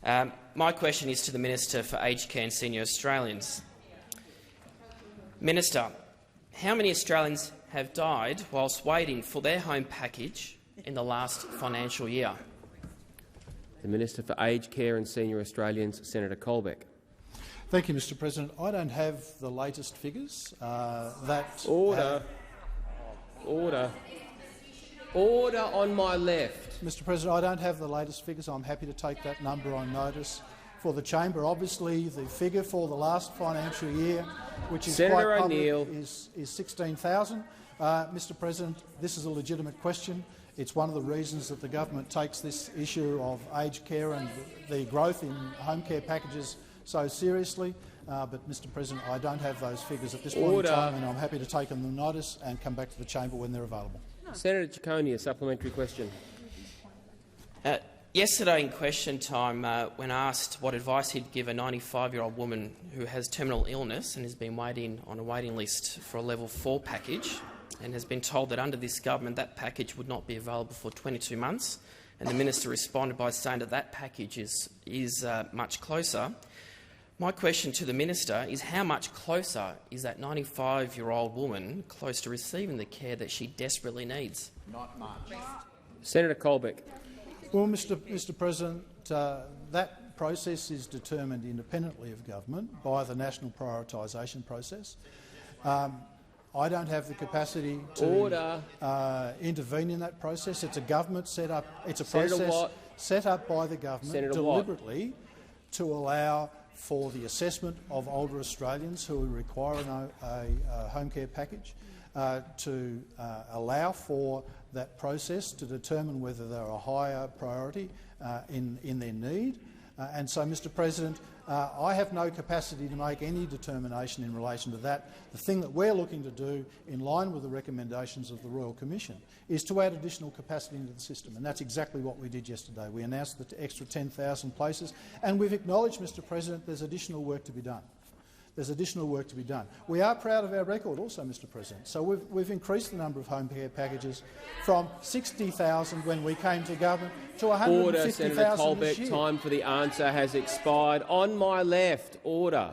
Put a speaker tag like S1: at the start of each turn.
S1: My question is to the Minister for Aged Care and Senior Australians. Minister, how many Australians have died whilst waiting for their home package in the last financial year?
S2: The Minister for Aged Care and Senior Australians, Senator Colbeck.
S3: Thank you, Mr. President. I don't have the latest figures.
S2: Order on my left.
S3: Mr. President, I don't have the latest figures. I'm happy to take that number on notice for the chamber. Obviously, the figure for the last financial year, which is
S2: Senator
S3: quite public,
S2: O'Neill,
S3: is 16,000. Mr. President, this is a legitimate question. It's one of the reasons that the government takes this issue of aged care and the growth in home care packages so seriously. But, Mr. President, I don't have those figures at this point in time, and I'm happy to take them on notice and come back to the chamber when they're available.
S2: Senator Ciccone, a supplementary question.
S1: Yesterday in question time, when asked what advice he'd give a 95-year-old woman who has terminal illness and has been waiting on a waiting list for a level 4 package and has been told that under this government that package would not be available for 22 months, and the minister responded by saying that that package is much closer. My question to the minister is how much closer is that 95-year-old woman close to receiving the care that she desperately needs?
S4: Not much.
S2: Senator Colbeck.
S3: Well, Mr. President, that process is determined independently of government by the national prioritisation process. I don't have the capacity to intervene in that process. It's a government set up. It's a process set up by the government deliberately to allow for the assessment of older Australians who require a home care package, to allow for that process to determine whether they're a higher priority in their need. And so, Mr. President, I have no capacity to make any determination in relation to that. The thing that we're looking to do, in line with the recommendations of the Royal Commission, is to add additional capacity into the system, and that's exactly what we did yesterday. We announced the extra 10,000 places, and we've acknowledged, Mr. President, there's additional work to be done. There's additional work to be done. We are proud of our record also, Mr. President. So we've increased the number of home care packages from 60,000 when we came to government to 150,000
S2: Order, Senator Colbeck.
S3: this year.
S2: Time for the answer has expired. On my left, order.